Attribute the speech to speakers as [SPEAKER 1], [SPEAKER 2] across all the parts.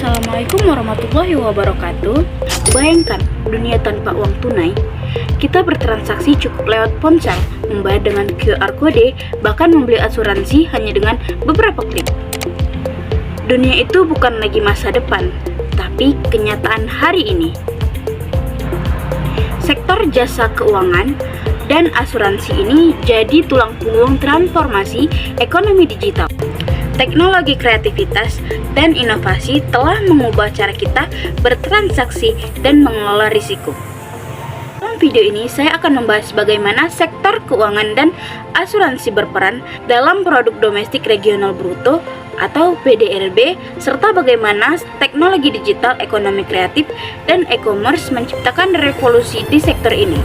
[SPEAKER 1] Assalamualaikum warahmatullahi wabarakatuh. Bayangkan dunia tanpa uang tunai. Kita bertransaksi cukup lewat ponsel, membayar dengan QR kode, bahkan membeli asuransi hanya dengan beberapa klik. Dunia itu bukan lagi masa depan, tapi kenyataan hari ini. Sektor jasa keuangan dan asuransi ini jadi tulang punggung transformasi ekonomi digital. Teknologi kreativitas dan inovasi telah mengubah cara kita bertransaksi dan mengelola risiko. Dalam video ini, saya akan membahas bagaimana sektor keuangan dan asuransi berperan dalam produk domestik regional bruto atau PDRB, serta bagaimana teknologi digital, ekonomi kreatif, dan e-commerce menciptakan revolusi di sektor ini.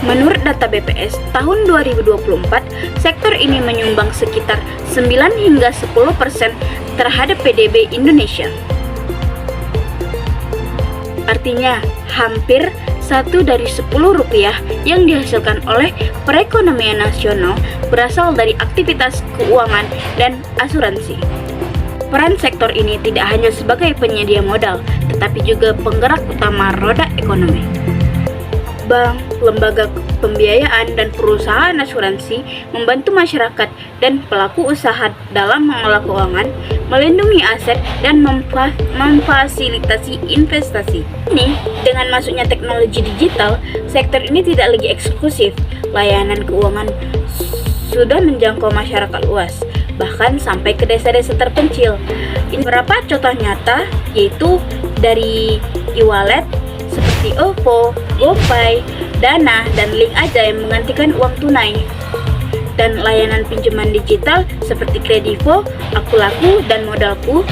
[SPEAKER 1] Menurut data BPS, tahun 2024, sektor ini menyumbang sekitar 9 hingga 10% terhadap PDB Indonesia. Artinya, hampir 1 dari 10 rupiah yang dihasilkan oleh perekonomian nasional berasal dari aktivitas keuangan dan asuransi. Peran sektor ini tidak hanya sebagai penyedia modal, tetapi juga penggerak utama roda ekonomi. Bank, lembaga pembiayaan, dan perusahaan asuransi membantu masyarakat dan pelaku usaha dalam mengelola keuangan, melindungi aset, dan memfasilitasi investasi. Dengan masuknya teknologi digital, sektor ini tidak lagi eksklusif. Layanan keuangan sudah menjangkau masyarakat luas, bahkan sampai ke desa-desa terpencil. Ini beberapa contoh nyata, yaitu dari e-wallet seperti OVO, GoPay, Dana, dan Link Aja yang menggantikan uang tunai, dan layanan pinjaman digital seperti Kredivo, Akulaku, dan Modalku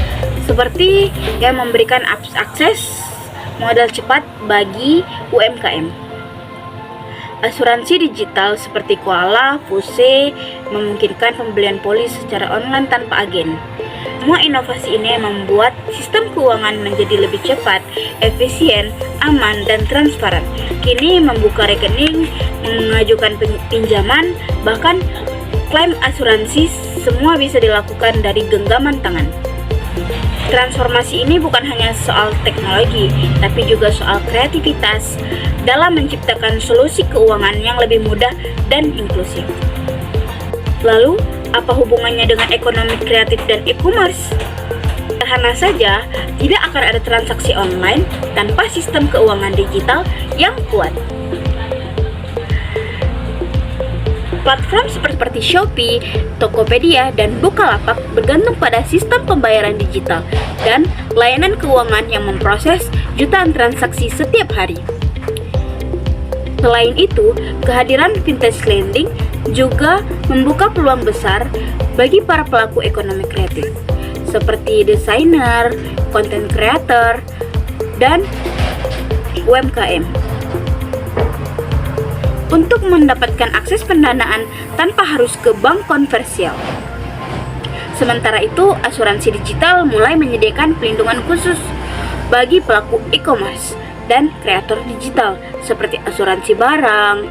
[SPEAKER 1] seperti yang memberikan akses modal cepat bagi UMKM. Asuransi digital seperti Koala, Fuse memungkinkan pembelian polis secara online tanpa agen. Semua inovasi ini membuat sistem keuangan menjadi lebih cepat, efisien, aman, dan transparan. Kini membuka rekening, mengajukan pinjaman, bahkan klaim asuransi, semua bisa dilakukan dari genggaman tangan. Transformasi ini bukan hanya soal teknologi, tapi juga soal kreativitas dalam menciptakan solusi keuangan yang lebih mudah dan inklusif. Lalu, apa hubungannya dengan ekonomi kreatif dan e-commerce? Sederhana saja, tidak akan ada transaksi online tanpa sistem keuangan digital yang kuat. Platform seperti Shopee, Tokopedia, dan Bukalapak bergantung pada sistem pembayaran digital dan layanan keuangan yang memproses jutaan transaksi setiap hari. Selain itu, kehadiran vintage lending juga membuka peluang besar bagi para pelaku ekonomi kreatif, seperti desainer, content creator, dan UMKM, untuk mendapatkan akses pendanaan tanpa harus ke bank konvensional. Sementara itu, asuransi digital mulai menyediakan pelindungan khusus bagi pelaku e-commerce dan kreator digital, seperti asuransi barang,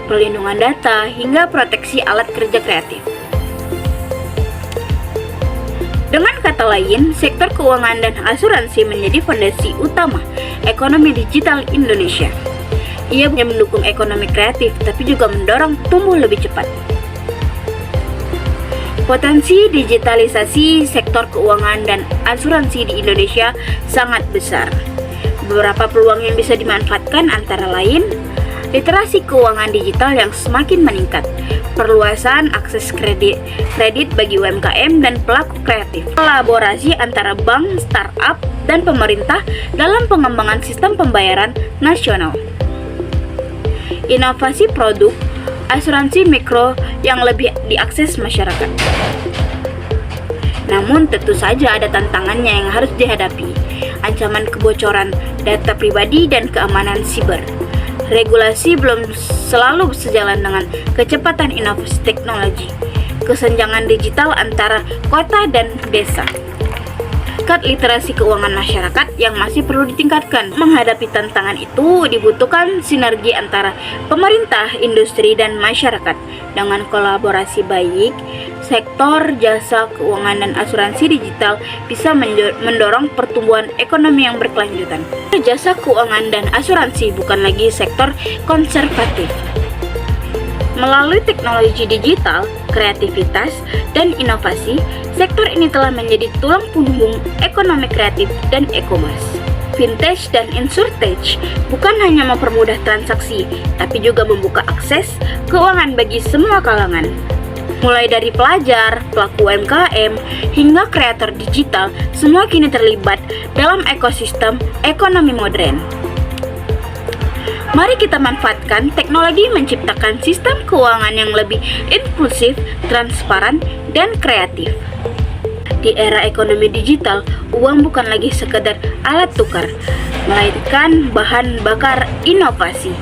[SPEAKER 1] perlindungan data, hingga proteksi alat kerja kreatif. Dengan kata lain, sektor keuangan dan asuransi menjadi fondasi utama ekonomi digital Indonesia. Ia mendukung ekonomi kreatif, tapi juga mendorong tumbuh lebih cepat. Potensi digitalisasi sektor keuangan dan asuransi di Indonesia sangat besar. Beberapa peluang yang bisa dimanfaatkan antara lain: literasi keuangan digital yang semakin meningkat, perluasan akses kredit bagi UMKM dan pelaku kreatif, kolaborasi antara bank, startup, dan pemerintah dalam pengembangan sistem pembayaran nasional, inovasi produk asuransi mikro yang lebih diakses masyarakat. Namun tentu saja ada tantangannya yang harus dihadapi: ancaman kebocoran data pribadi dan keamanan siber. Regulasi belum selalu sejalan dengan kecepatan inovasi teknologi, kesenjangan digital antara kota dan desa, tingkat literasi keuangan masyarakat yang masih perlu ditingkatkan. Menghadapi tantangan itu dibutuhkan sinergi antara pemerintah, industri, dan masyarakat. Dengan kolaborasi baik, sektor jasa keuangan dan asuransi digital bisa mendorong pertumbuhan ekonomi yang berkelanjutan. Jasa keuangan dan asuransi bukan lagi sektor konservatif. Melalui teknologi digital, kreativitas, dan inovasi, sektor ini telah menjadi tulang punggung ekonomi kreatif dan e-commerce. Fintech dan insurtech bukan hanya mempermudah transaksi, tapi juga membuka akses keuangan bagi semua kalangan. Mulai dari pelajar, pelaku UMKM, hingga kreator digital, semua kini terlibat dalam ekosistem ekonomi modern. Mari kita manfaatkan teknologi menciptakan sistem keuangan yang lebih inklusif, transparan, dan kreatif. Di era ekonomi digital, uang bukan lagi sekedar alat tukar, melainkan bahan bakar inovasi.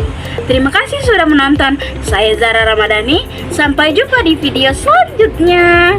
[SPEAKER 1] Terima kasih sudah menonton. Saya Zara Ramadhani. Sampai jumpa di video selanjutnya.